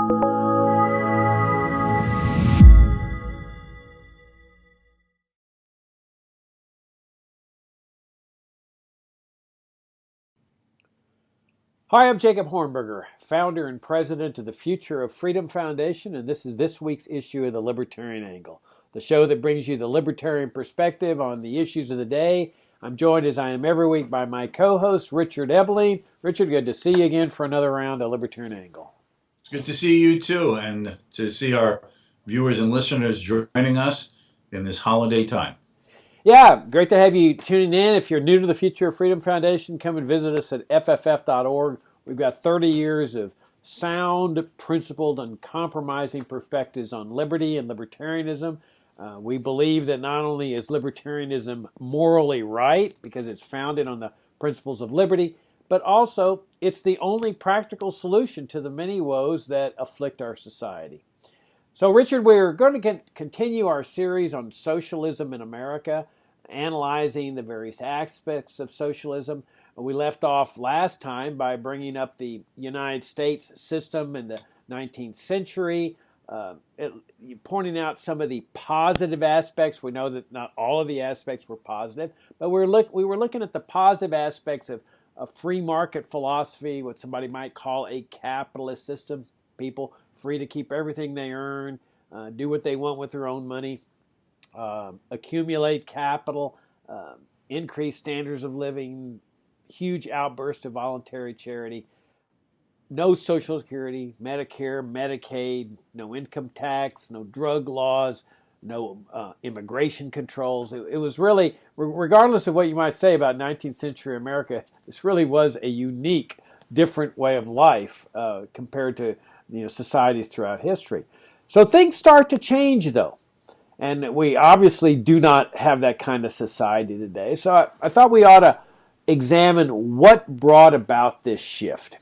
Hi, I'm Jacob Hornberger, founder and president of the Future of Freedom Foundation, and this is this week's issue of the Libertarian Angle, the show that brings you the libertarian perspective on the issues of the day. I'm joined, as I am every week, by my co-host, Richard Ebeing. Richard, good to see you again for another round of Libertarian Angle. It's good to see you, too, and to see our viewers and listeners joining us in this holiday time. Yeah, great to have you tuning in. If you're new to the Future of Freedom Foundation, come and visit us at fff.org. We've got 30 years of sound, principled, uncompromising perspectives on liberty and libertarianism. We believe that not only is libertarianism morally right, because it's founded on the principles of liberty, but also it's the only practical solution to the many woes that afflict our society. So, Richard, we're going to continue our series on socialism in America, analyzing the various aspects of socialism. We left off last time by bringing up the United States system in the 19th century, pointing out some of the positive aspects. We know that not all of the aspects were positive, but we were looking at the positive aspects of a free market philosophy, what somebody might call a capitalist system, people free to keep everything they earn, do what they want with their own money, accumulate capital, increase standards of living, huge outburst of voluntary charity, no Social Security, Medicare, Medicaid, no income tax, no drug laws, no immigration controls. It was really, regardless of what you might say about 19th century America, this really was a unique, different way of life compared to societies throughout history. So things start to change, though. And we obviously do not have that kind of society today. So I thought we ought to examine what brought about this shift.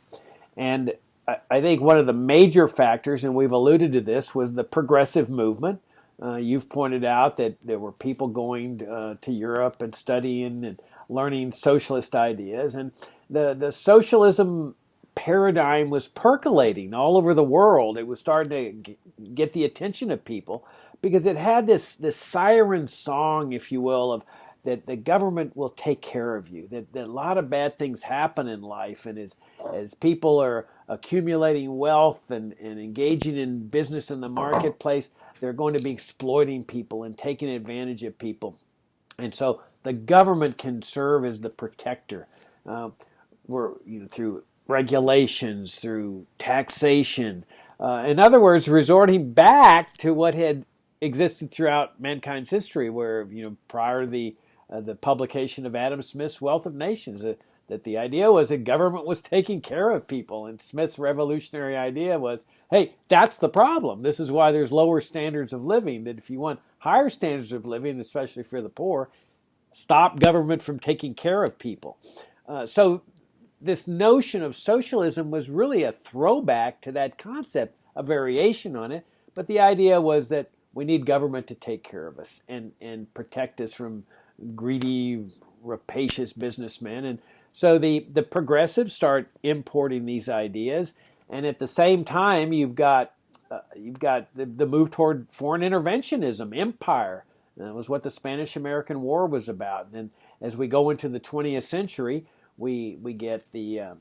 And I think one of the major factors, and we've alluded to this, was the progressive movement. You've pointed out that there were people going to Europe and studying and learning socialist ideas. And the socialism paradigm was percolating all over the world. It was starting to get the attention of people because it had this siren song, if you will, of that the government will take care of you, that a lot of bad things happen in life, and as people are accumulating wealth and engaging in business in the marketplace, they're going to be exploiting people and taking advantage of people. And so the government can serve as the protector. Through regulations, through taxation. In other words, resorting back to what had existed throughout mankind's history, where prior to the publication of Adam Smith's Wealth of Nations, that the idea was that government was taking care of people, and Smith's revolutionary idea was, hey, that's the problem. This is why there's lower standards of living. That if you want higher standards of living, especially for the poor, stop government from taking care of people. So this notion of socialism was really a throwback to that concept, a variation on it, but the idea was that we need government to take care of us and protect us from greedy, rapacious businessmen. And so the progressives start importing these ideas, and at the same time you've got the move toward foreign interventionism, empire. That was what the Spanish-American War was about. And as we go into the 20th century, we get the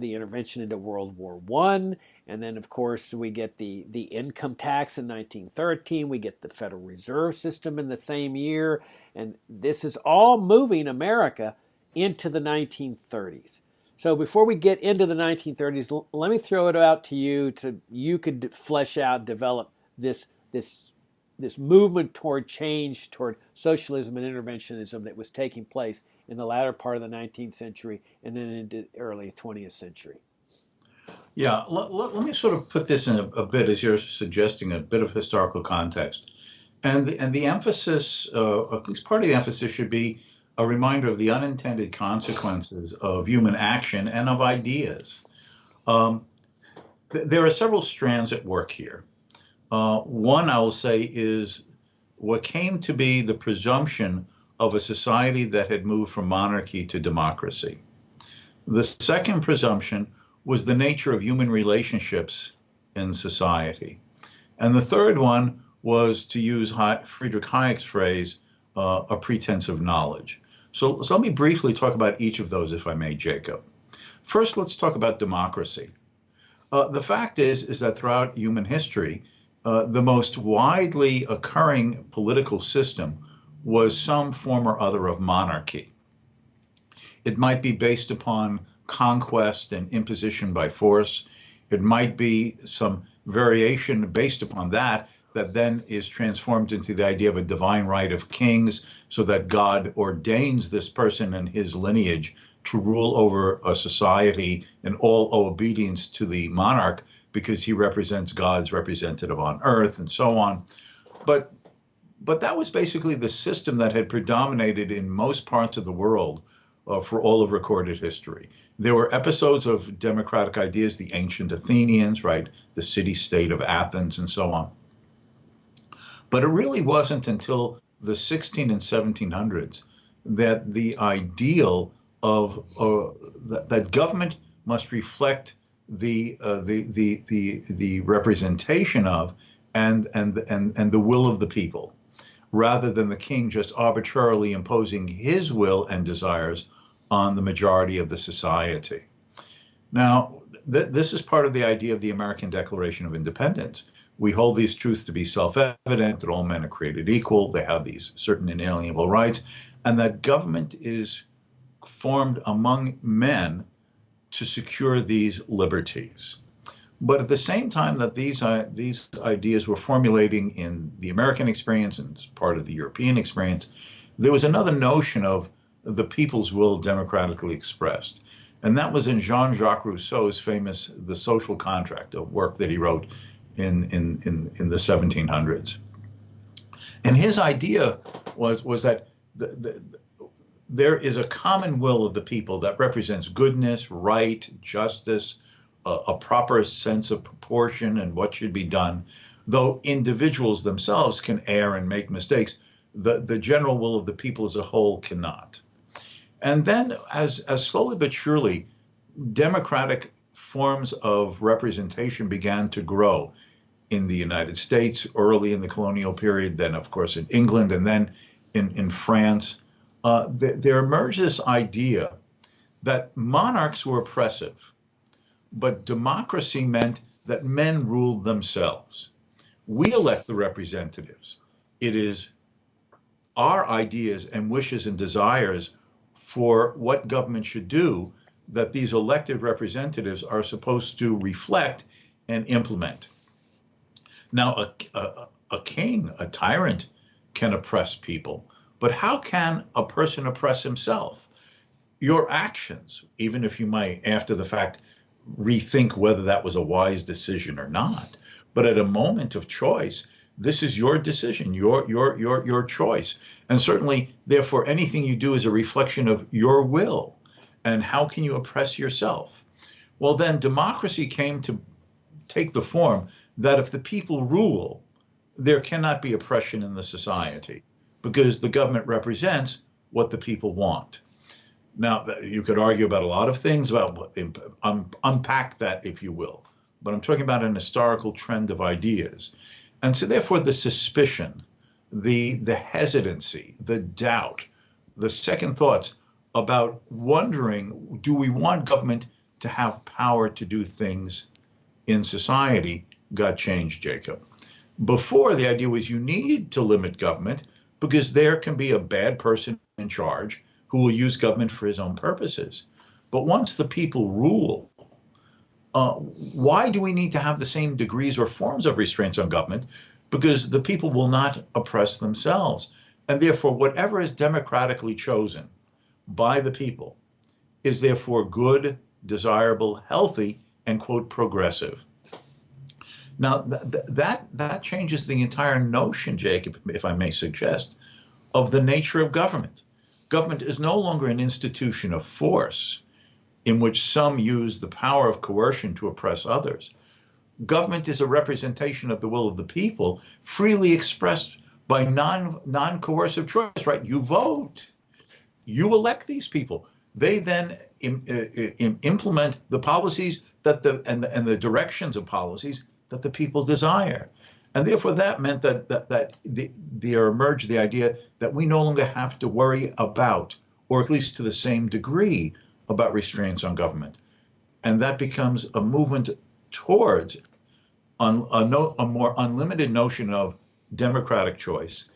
intervention into World War I, and then of course we get the income tax in 1913. We get the Federal Reserve System in the same year, and this is all moving America into the 1930s. So before we get into the 1930s, let me throw it out to you you could flesh out, develop this movement toward change, toward socialism and interventionism that was taking place in the latter part of the 19th century and then into the early 20th century. Yeah, let me sort of put this in a bit, as you're suggesting, a bit of historical context. And the emphasis, at least part of the emphasis, should be a reminder of the unintended consequences of human action and of ideas. There are several strands at work here. One, I will say, is what came to be the presumption of a society that had moved from monarchy to democracy. The second presumption was the nature of human relationships in society. And the third one was, to use Friedrich Hayek's phrase, a pretense of knowledge. So let me briefly talk about each of those, if I may, Jacob. First, let's talk about democracy. The fact is that throughout human history, the most widely occurring political system was some form or other of monarchy. It might be based upon conquest and imposition by force. It might be some variation based upon that then is transformed into the idea of a divine right of kings, so that God ordains this person and his lineage to rule over a society in all obedience to the monarch, because he represents God's representative on earth, and so on. But that was basically the system that had predominated in most parts of the world for all of recorded history. There were episodes of democratic ideas, the ancient Athenians, right, the city-state of Athens, and so on. But it really wasn't until the 16 and 1700s that the ideal of that government must reflect the representation of and the will of the people, rather than the king just arbitrarily imposing his will and desires on the majority of the society. Now, this is part of the idea of the American Declaration of Independence. We hold these truths to be self-evident, that all men are created equal, they have these certain inalienable rights, and that government is formed among men to secure these liberties. But at the same time that these ideas were formulating in the American experience and part of the European experience, there was another notion of the people's will democratically expressed. And that was in Jean-Jacques Rousseau's famous The Social Contract, a work that he wrote in the 1700s. And his idea was that there is a common will of the people that represents goodness, right, justice, a proper sense of proportion and what should be done. Though individuals themselves can err and make mistakes, the general will of the people as a whole cannot. And then as slowly but surely, democratic forms of representation began to grow in the United States early in the colonial period, then of course in England, and then in France. There emerged this idea that monarchs were oppressive, but democracy meant that men ruled themselves. We elect the representatives. It is our ideas and wishes and desires for what government should do that these elected representatives are supposed to reflect and implement. Now, a king, a tyrant, can oppress people, but how can a person oppress himself? Your actions, even if you might, after the fact, rethink whether that was a wise decision or not, but at a moment of choice, this is your decision, your choice. And certainly, therefore, anything you do is a reflection of your will. And how can you oppress yourself? Well, then democracy came to take the form that if the people rule, there cannot be oppression in the society, because the government represents what the people want. Now, you could argue about a lot of things, about unpack that, if you will. But I'm talking about an historical trend of ideas. And so therefore the suspicion, the hesitancy, the doubt, the second thoughts about wondering, do we want government to have power to do things in society, got changed, Jacob. Before, the idea was you need to limit government because there can be a bad person in charge who will use government for his own purposes. But once the people rule, why do we need to have the same degrees or forms of restraints on government? Because the people will not oppress themselves. And therefore, whatever is democratically chosen by the people is therefore good, desirable, healthy, and, quote, progressive. Now, that changes the entire notion, Jacob, if I may suggest, of the nature of government. Government is no longer an institution of force in which some use the power of coercion to oppress others. Government is a representation of the will of the people, freely expressed by non-coercive choice, right? You vote. You elect these people. They then implement the policies and the directions of policies that the people desire. And therefore, that meant that there emerged the idea that we no longer have to worry about, or at least to the same degree, about restraints on government. And that becomes a movement towards a more unlimited notion of democratic choice,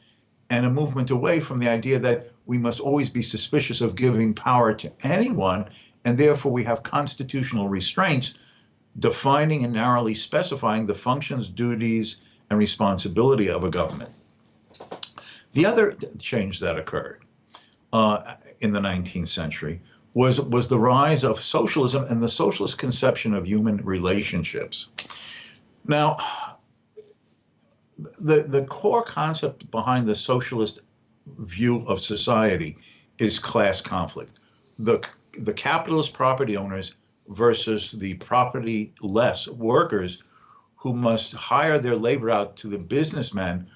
and a movement away from the idea that we must always be suspicious of giving power to anyone, and therefore we have constitutional restraints defining and narrowly specifying the functions, duties, and responsibility of a government. The other change that occurred in the 19th century was the rise of socialism and the socialist conception of human relationships. Now, the core concept behind the socialist view of society is class conflict. The capitalist property owners versus the property-less workers who must hire their labor out to the businessmen,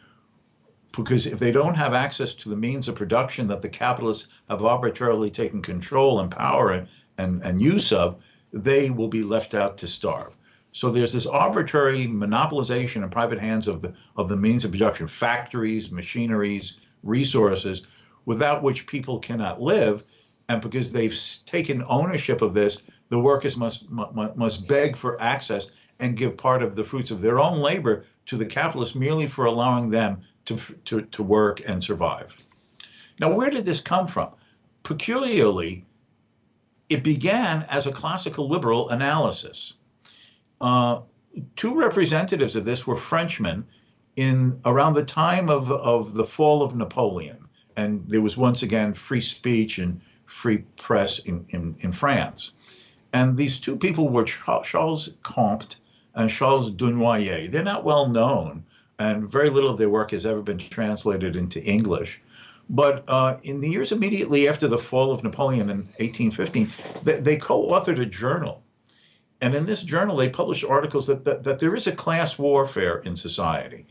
because if they don't have access to the means of production that the capitalists have arbitrarily taken control and power and use of, they will be left out to starve. So there's this arbitrary monopolization in private hands of the means of production, factories, machineries, resources, without which people cannot live. And because they've taken ownership of this, the workers must beg for access and give part of the fruits of their own labor to the capitalists merely for allowing them to work and survive. Now, where did this come from? Peculiarly, it began as a classical liberal analysis. Two representatives of this were Frenchmen in around the time of the fall of Napoleon. And there was once again free speech and free press in France. And these two people were Charles Comte and Charles Dunoyer. They're not well known, and very little of their work has ever been translated into English. But in the years immediately after the fall of Napoleon in 1815, they co-authored a journal. And in this journal, they published articles that there is a class warfare in society.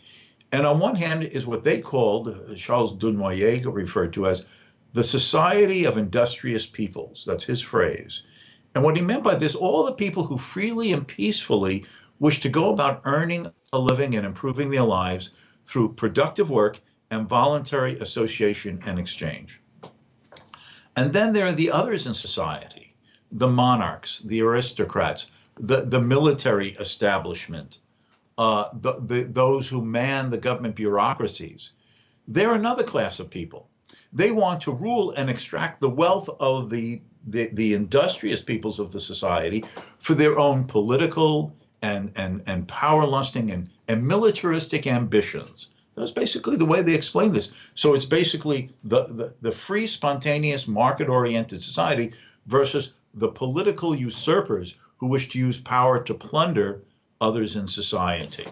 And on one hand is what they called, Charles Dunoyer referred to as, the society of industrious peoples. That's his phrase. And what he meant by this, all the people who freely and peacefully wish to go about earning a living and improving their lives through productive work and voluntary association and exchange. And then there are the others in society, the monarchs, the aristocrats, the military establishment, those who man the government bureaucracies. They're another class of people. They want to rule and extract the wealth of the industrious peoples of the society for their own political and power lusting and militaristic ambitions. That's basically the way they explain this. So it's basically the free, spontaneous, market-oriented society versus the political usurpers who wish to use power to plunder others in society.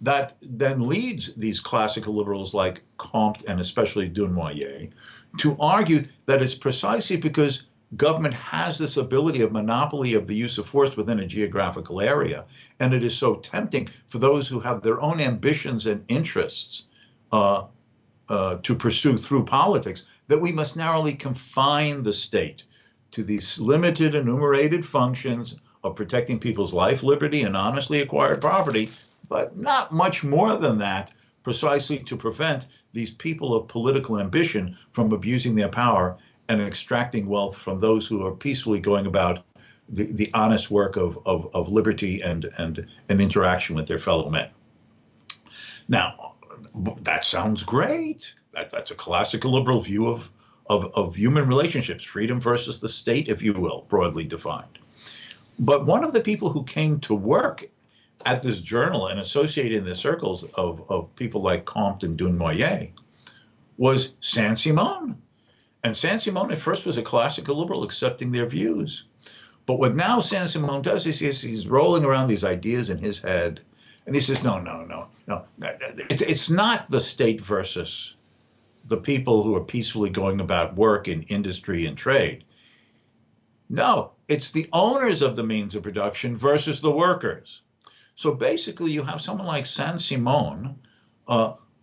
That then leads these classical liberals like Comte and especially Dunoyer to argue that it's precisely because government has this ability of monopoly of the use of force within a geographical area, and it is so tempting for those who have their own ambitions and interests to pursue through politics, that we must narrowly confine the state to these limited enumerated functions of protecting people's life, liberty, and honestly acquired property, but not much more than that, precisely to prevent these people of political ambition from abusing their power and extracting wealth from those who are peacefully going about the honest work of liberty and interaction with their fellow men. Now, that sounds great. That's a classical liberal view of human relationships, freedom versus the state, if you will, broadly defined. But one of the people who came to work at this journal and associated in the circles of people like Comte and Dunoyer was Saint-Simon. And Saint-Simon at first was a classical liberal accepting their views. But what now Saint-Simon does is he's rolling around these ideas in his head, and he says, no. It's not the state versus the people who are peacefully going about work in industry and trade. No, it's the owners of the means of production versus the workers. So basically you have someone like Saint-Simon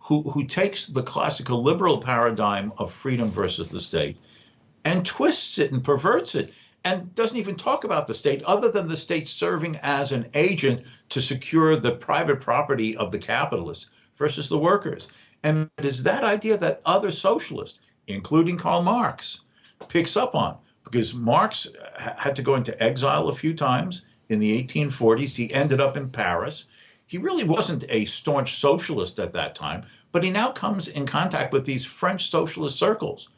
who takes the classical liberal paradigm of freedom versus the state and twists it and perverts it and doesn't even talk about the state other than the state serving as an agent to secure the private property of the capitalists versus the workers. And it is that idea that other socialists, including Karl Marx, picks up on, because Marx had to go into exile a few times in the 1840s. He ended up in Paris. He really wasn't a staunch socialist at that time, but he now comes in contact with these French socialist circles.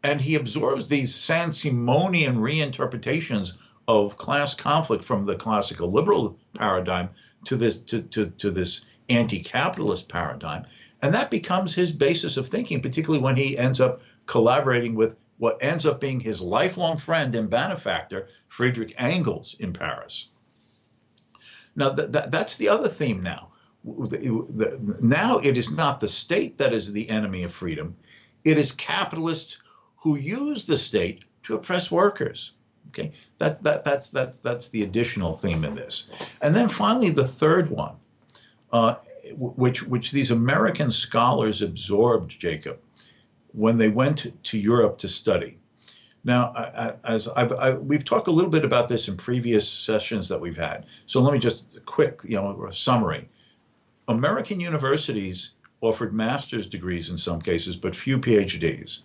And he absorbs these Saint-Simonian reinterpretations of class conflict from the classical liberal paradigm to this anti-capitalist paradigm. And that becomes his basis of thinking, particularly when he ends up collaborating with what ends up being his lifelong friend and benefactor, Friedrich Engels, in Paris. Now, that's the other theme now. Now it is not the state that is the enemy of freedom. It is capitalists who use the state to oppress workers. Okay, that's the additional theme in this. And then finally, the third one, which these American scholars absorbed, Jacob, when they went to Europe to study. Now, we've talked a little bit about this in previous sessions that we've had. So let me just quick, summary. American universities offered master's degrees in some cases, but few PhDs.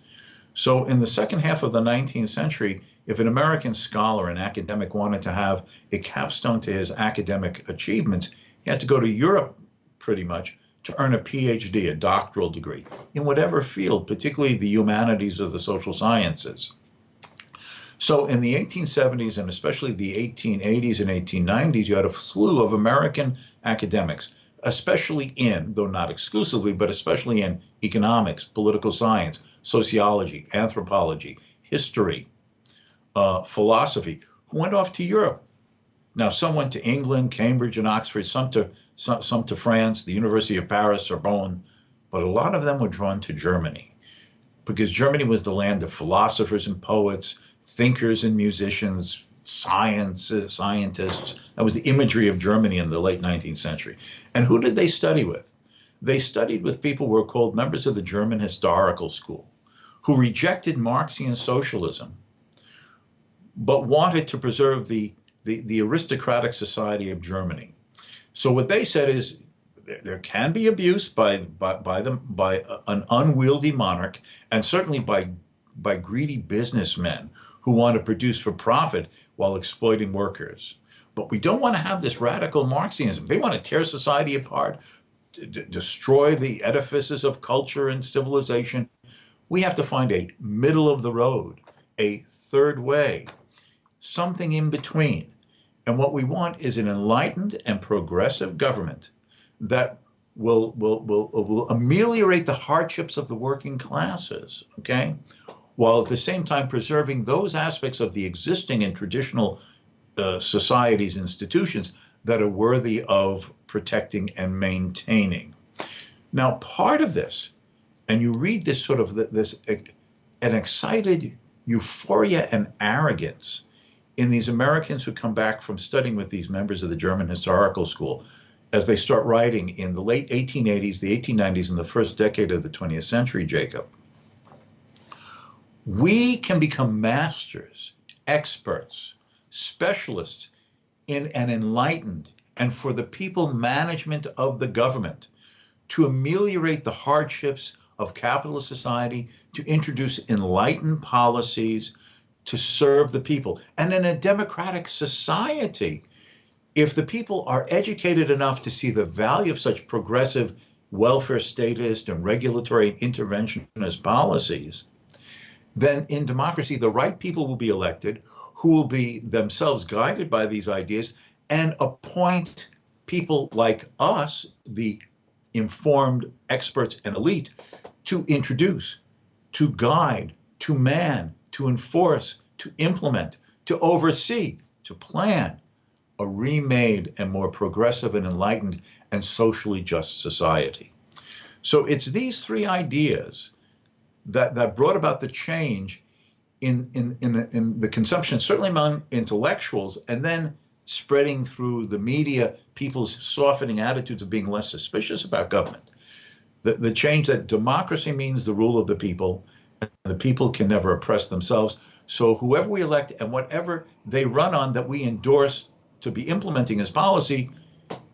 So in the second half of the 19th century, if an American scholar, an academic, wanted to have a capstone to his academic achievements, he had to go to Europe pretty much to earn a PhD, a doctoral degree, in whatever field, particularly the humanities or the social sciences. So in the 1870s and especially the 1880s and 1890s, you had a slew of American academics, especially in, though not exclusively, but especially in economics, political science, sociology, anthropology, history, philosophy, who went off to Europe. Now, some went to England, Cambridge, and Oxford, some to France, the University of Paris, Sorbonne, but a lot of them were drawn to Germany because Germany was the land of philosophers and poets, thinkers and musicians, scientists. That was the imagery of Germany in the late 19th century. And who did they study with? They studied with people who were called members of the German Historical School, who rejected Marxian socialism, but wanted to preserve the aristocratic society of Germany. So what they said is there can be abuse by an unwieldy monarch, and certainly by greedy businessmen who want to produce for profit while exploiting workers. But we don't want to have this radical Marxism. They want to tear society apart, destroy the edifices of culture and civilization. We have to find a middle of the road, a third way, something in between. And what we want is an enlightened and progressive government that will ameliorate the hardships of the working classes, okay? While at the same time preserving those aspects of the existing and traditional society's institutions that are worthy of protecting and maintaining. Now, part of this, and you read this sort of an excited euphoria and arrogance in these Americans who come back from studying with these members of the German Historical School as they start writing in the late 1880s, the 1890s, and the first decade of the 20th century, Jacob. We can become masters, experts, specialists in an enlightened and for the people management of the government to ameliorate the hardships of capitalist society, to introduce enlightened policies to serve the people. And in a democratic society, if the people are educated enough to see the value of such progressive welfare statist and regulatory interventionist policies, then in democracy, the right people will be elected who will be themselves guided by these ideas and appoint people like us, the informed experts and elite, to introduce, to guide, to man, to enforce, to implement, to oversee, to plan a remade and more progressive and enlightened and socially just society. So it's these three ideas that brought about the change in the consumption, certainly among intellectuals, and then spreading through the media, people's softening attitudes of being less suspicious about government. The change that democracy means the rule of the people, and the people can never oppress themselves. So whoever we elect and whatever they run on that we endorse to be implementing as policy,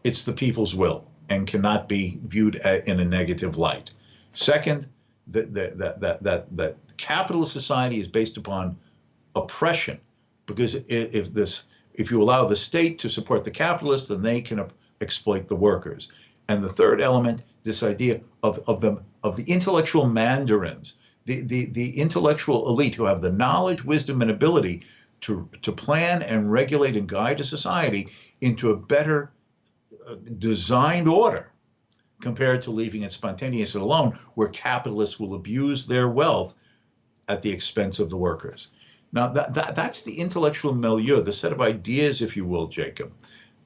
it's the people's will and cannot be viewed in a negative light. Second, that capitalist society is based upon oppression, because if you allow the state to support the capitalists, then they can exploit the workers. And the third element, this idea of the intellectual mandarins, the intellectual elite who have the knowledge, wisdom, and ability to plan and regulate and guide a society into a better designed order, compared to leaving it spontaneous and alone, where capitalists will abuse their wealth at the expense of the workers. Now, that's the intellectual milieu, the set of ideas, if you will, Jacob,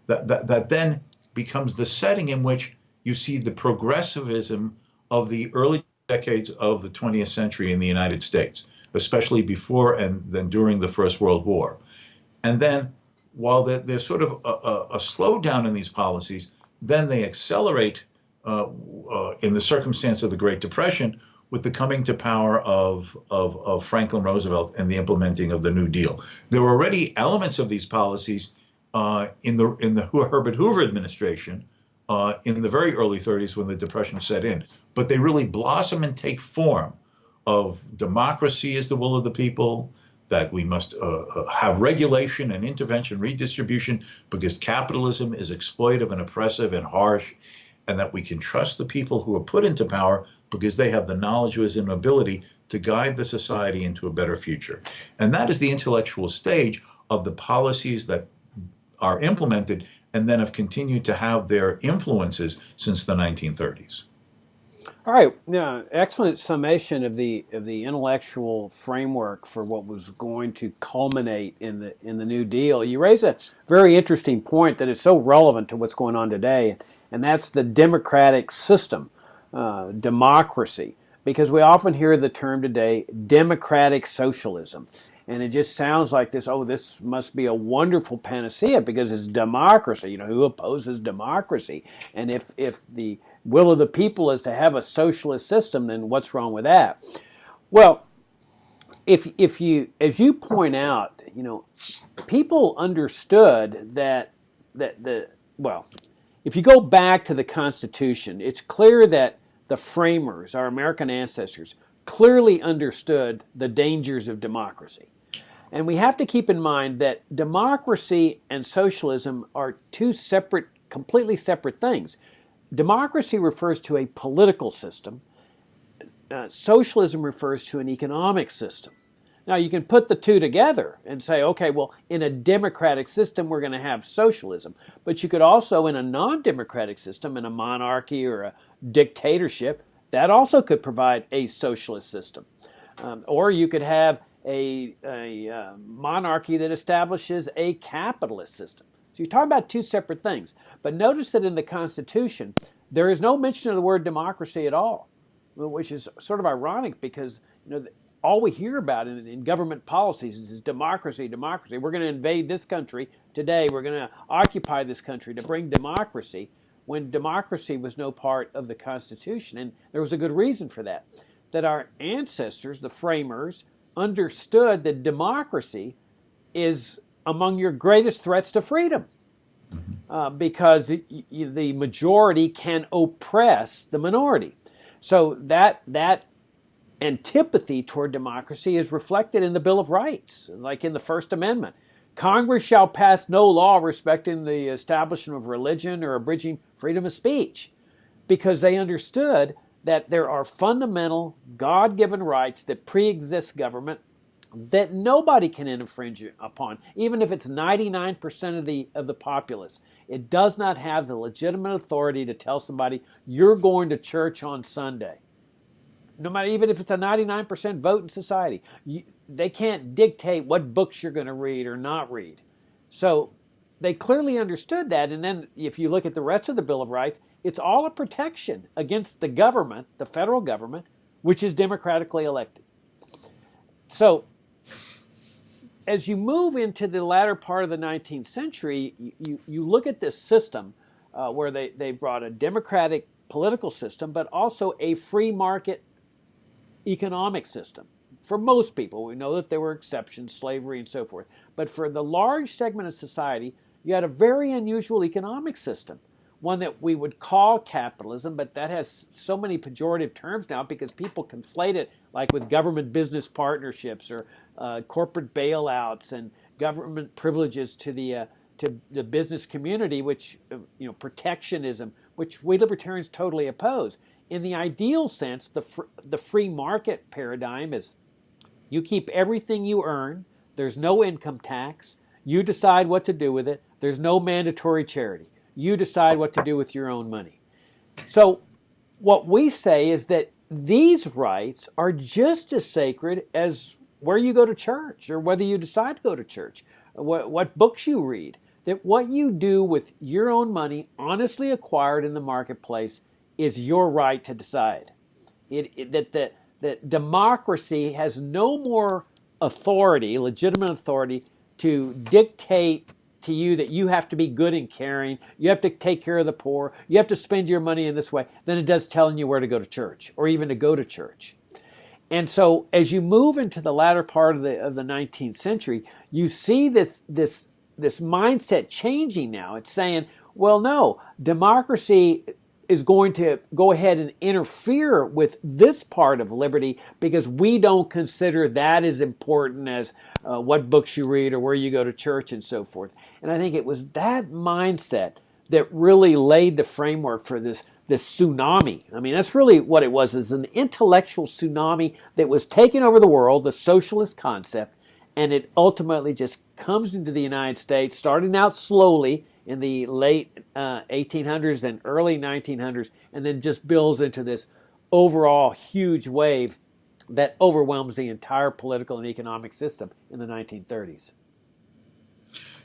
that then becomes the setting in which you see the progressivism of the early decades of the 20th century in the United States, especially before and then during the First World War. And then, while there's sort of a slowdown in these policies, then they accelerate in the circumstance of the Great Depression with the coming to power of Franklin Roosevelt and the implementing of the New Deal. There were already elements of these policies in the Herbert Hoover administration in the very early 30s when the Depression set in, but they really blossom and take form of democracy as the will of the people, that we must have regulation and intervention, redistribution, because capitalism is exploitive and oppressive and harsh, and that we can trust the people who are put into power because they have the knowledge, wisdom, and ability to guide the society into a better future. And that is the intellectual stage of the policies that are implemented and then have continued to have their influences since the 1930s. All right, yeah, excellent summation of the intellectual framework for what was going to culminate in the New Deal. You raise a very interesting point that is so relevant to what's going on today, and that's the democratic system, democracy, because we often hear the term today, democratic socialism. And it just sounds like this must be a wonderful panacea because it's democracy. You know, who opposes democracy? And if the will of the people is to have a socialist system, then what's wrong with that? Well, if you, as you point out, you know, people understood that if you go back to the Constitution, it's clear that the framers, our American ancestors, clearly understood the dangers of democracy. And we have to keep in mind that democracy and socialism are two separate, completely separate things. Democracy refers to a political system. Socialism refers to an economic system. Now, you can put the two together and say, okay, well, in a democratic system, we're going to have socialism. But you could also, in a non-democratic system, in a monarchy or a dictatorship, that also could provide a socialist system. Or you could have a monarchy that establishes a capitalist system. So you're talking about two separate things. But notice that in the Constitution, there is no mention of the word democracy at all, which is sort of ironic because, you know, all we hear about in government policies is democracy, democracy. We're going to invade this country today. We're going to occupy this country to bring democracy, when democracy was no part of the Constitution. And there was a good reason for that, that our ancestors, the framers, understood that democracy is among your greatest threats to freedom, because the majority can oppress the minority. So that antipathy toward democracy is reflected in the Bill of Rights, like in the First Amendment. Congress shall pass no law respecting the establishment of religion or abridging freedom of speech, because they understood that there are fundamental God-given rights that pre-exist government that nobody can infringe upon, even if it's 99% of the populace. It does not have the legitimate authority to tell somebody, you're going to church on Sunday. No matter, even if it's a 99% vote in society, they can't dictate what books you're going to read or not read. So they clearly understood that. And then if you look at the rest of the Bill of Rights, it's all a protection against the government, the federal government, which is democratically elected. So as you move into the latter part of the 19th century, you look at this system where they brought a democratic political system, but also a free market economic system. for most people. We know that there were exceptions, slavery and so forth. But for the large segment of society, you had a very unusual economic system, one that we would call capitalism, but that has so many pejorative terms now because people conflate it like with government business partnerships or corporate bailouts and government privileges to the business community, which protectionism, which we libertarians totally oppose. In the ideal sense, the free market paradigm is you keep everything you earn. There's no income tax. You decide what to do with it. There's no mandatory charity. You decide what to do with your own money. So what we say is that these rights are just as sacred as where you go to church or whether you decide to go to church, or what books you read. That what you do with your own money, honestly acquired in the marketplace, is your right to decide. That democracy has no more authority, legitimate authority, to dictate to you that you have to be good and caring, you have to take care of the poor, you have to spend your money in this way, than it does telling you where to go to church or even to go to church. And so as you move into the latter part of the 19th century, you see this mindset changing now. It's saying, well, no, democracy is going to go ahead and interfere with this part of liberty because we don't consider that as important as what books you read or where you go to church and so forth. And I think it was that mindset that really laid the framework for this tsunami. I mean, that's really what it was, is an intellectual tsunami that was taking over the world, the socialist concept, and it ultimately just comes into the United States, starting out slowly in the late 1800s and early 1900s, and then just builds into this overall huge wave that overwhelms the entire political and economic system in the 1930s.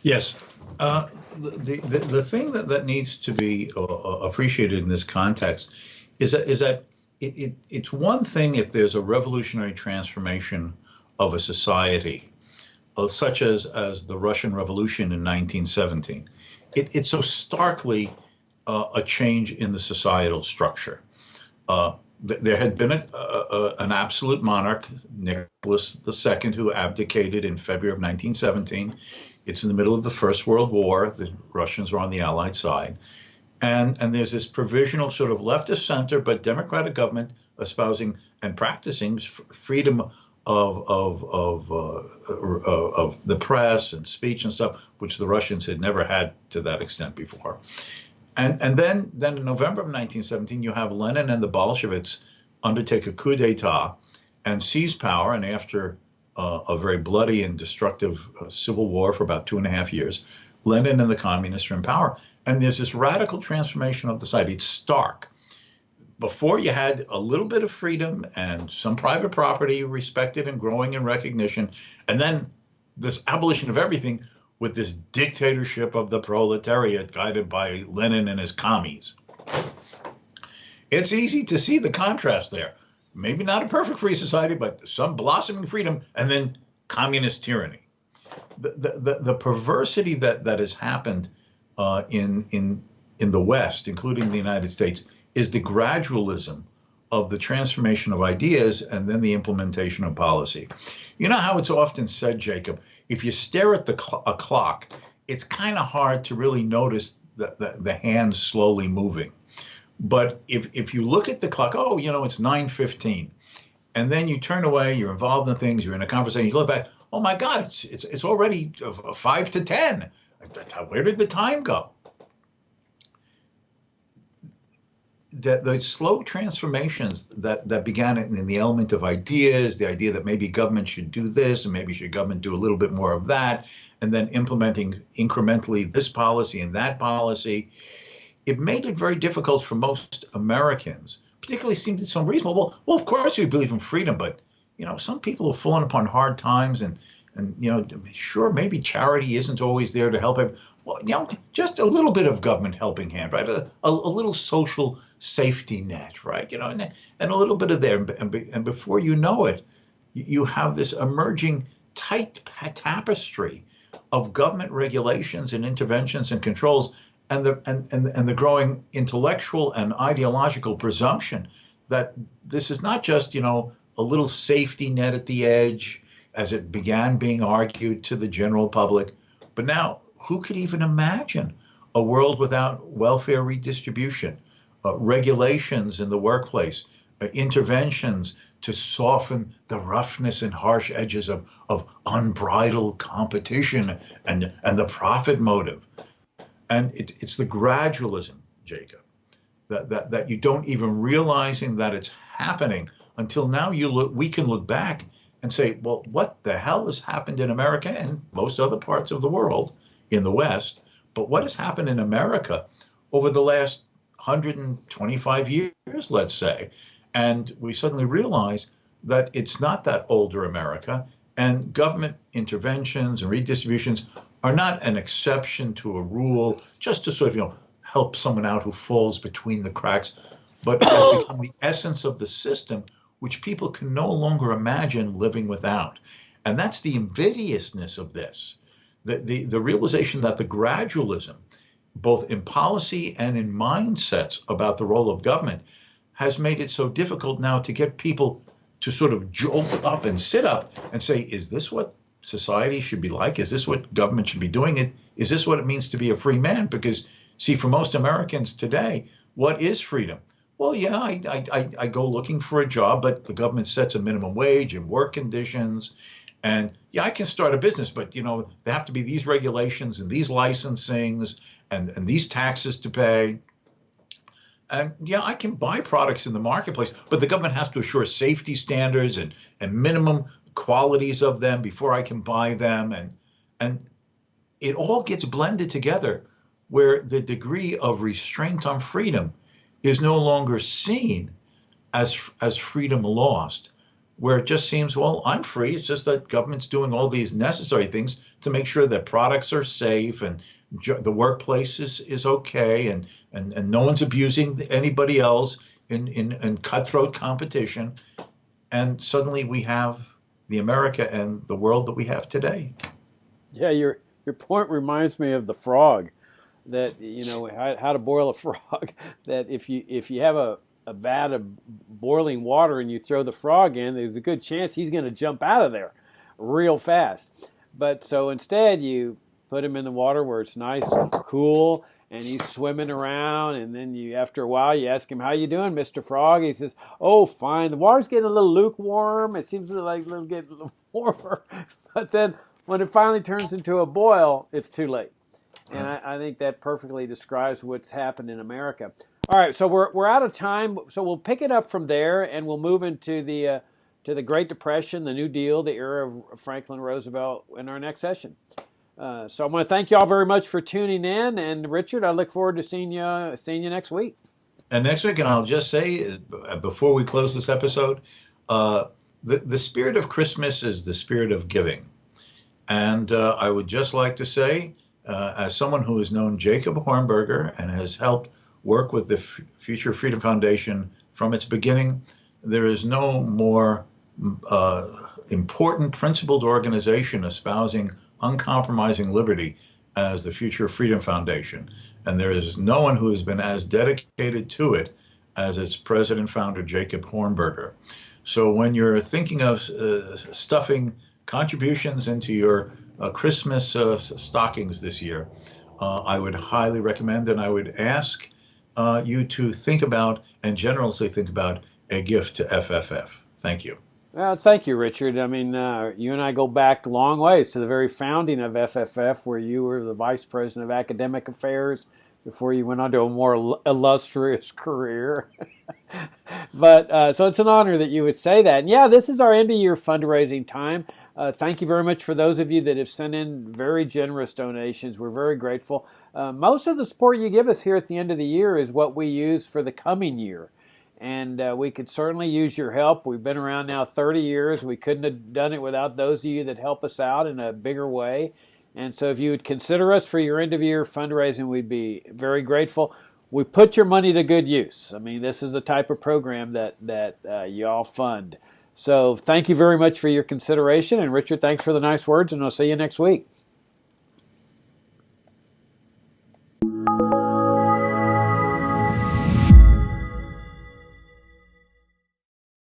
Yes. The thing that needs to be appreciated in this context is that it's one thing if there's a revolutionary transformation of a society, such as the Russian Revolution in 1917. It's so starkly a change in the societal structure. There had been an absolute monarch, Nicholas II, who abdicated in February of 1917. It's in the middle of the First World War. The Russians are on the Allied side. And there's this provisional sort of left-of center but democratic government espousing and practicing freedom of the press and speech and stuff, which the Russians had never had to that extent before. And then in November of 1917, you have Lenin and the Bolsheviks undertake a coup d'etat and seize power. And after a very bloody and destructive civil war for about 2.5 years, Lenin and the communists are in power. And there's this radical transformation of the society. It's stark. Before, you had a little bit of freedom and some private property respected and growing in recognition. And then this abolition of everything with this dictatorship of the proletariat guided by Lenin and his commies. It's easy to see the contrast there. Maybe not a perfect free society, but some blossoming freedom and then communist tyranny. The perversity that has happened in the West, including the United States, is the gradualism of the transformation of ideas and then the implementation of policy. You know how it's often said, Jacob, if you stare at a clock, it's kind of hard to really notice the hands slowly moving. But if you look at the clock, it's 9:15, and then you turn away, you're involved in things, you're in a conversation, you look back, oh my God, it's already 5 to 10. Where did the time go? The slow transformations that began in the element of ideas, the idea that maybe government should do this and maybe should government do a little bit more of that, and then implementing incrementally this policy and that policy, it made it very difficult for most Americans, particularly seemed some reasonable. Well, of course we believe in freedom, but some people have fallen upon hard times, and sure, maybe charity isn't always there to help everyone. Well, just a little bit of government helping hand, right? A little social safety net, right? And a little bit of there, and before you know it, you have this emerging tight tapestry of government regulations and interventions and controls, and the growing intellectual and ideological presumption that this is not just a little safety net at the edge as it began being argued to the general public. But now, who could even imagine a world without welfare redistribution, regulations in the workplace, interventions to soften the roughness and harsh edges of unbridled competition and the profit motive? And it's the gradualism, Jacob, that you don't even realizing that it's happening until now. We can look back and say, well, what the hell has happened in America and most other parts of the world in the West? But what has happened in America over the last 125 years, let's say? And we suddenly realize that it's not that older America, and government interventions and redistributions are not an exception to a rule just to sort of, help someone out who falls between the cracks, but has become the essence of the system, which people can no longer imagine living without. And that's the invidiousness of this, the realization that the gradualism, both in policy and in mindsets about the role of government, has made it so difficult now to get people to sort of jolt up and sit up and say, is this what society should be like? Is this what government should be doing? Is this what it means to be a free man? Because, see, for most Americans today, what is freedom? Well, yeah, I go looking for a job, but the government sets a minimum wage and work conditions. And yeah, I can start a business, but, there have to be these regulations and these licensings and these taxes to pay. And yeah, I can buy products in the marketplace, but the government has to assure safety standards and minimum qualities of them before I can buy them. And it all gets blended together where the degree of restraint on freedom is no longer seen as freedom lost, where it just seems, well, I'm free. It's just that government's doing all these necessary things to make sure that products are safe and the workplace is okay and no one's abusing anybody else in cutthroat competition. And suddenly we have the America and the world that we have today. Yeah, your point reminds me of the frog, that how to boil a frog. That if you have a vat of boiling water and you throw the frog in, there's a good chance he's going to jump out of there real fast. But so instead you put him in the water where it's nice and cool and he's swimming around, and then after a while you ask him, how you doing, Mr. Frog? He says, oh, fine. The water's getting a little lukewarm. It seems like it'll get a little warmer. But then when it finally turns into a boil, it's too late. And I think that perfectly describes what's happened in America. All right, so we're out of time, so we'll pick it up from there, and we'll move into the Great Depression, the New Deal, the era of Franklin Roosevelt in our next session. So I want to thank you all very much for tuning in, and Richard, I look forward to seeing you next week. And next week, and I'll just say before we close this episode, the spirit of Christmas is the spirit of giving, and I would just like to say, as someone who has known Jacob Hornberger and has helped work with the Future Freedom Foundation from its beginning, there is no more important principled organization espousing uncompromising liberty as the Future Freedom Foundation. And there is no one who has been as dedicated to it as its president founder, Jacob Hornberger. So when you're thinking of stuffing contributions into your Christmas stockings this year, I would highly recommend, and I would ask you to think about, and generously think about, a gift to FFF. Thank you. Well, thank you, Richard. I mean, you and I go back a long ways to the very founding of FFF, where you were the Vice President of Academic Affairs before you went on to a more illustrious career. But so it's an honor that you would say that. And yeah, this is our end-of-year fundraising time. Thank you very much for those of you that have sent in very generous donations. We're very grateful. Most of the support you give us here at the end of the year is what we use for the coming year. And we could certainly use your help. We've been around now 30 years. We couldn't have done it without those of you that help us out in a bigger way. And so if you would consider us for your end-of-year fundraising, we'd be very grateful. We put your money to good use. I mean, this is the type of program that you all fund. So thank you very much for your consideration. And Richard, thanks for the nice words, and I'll see you next week.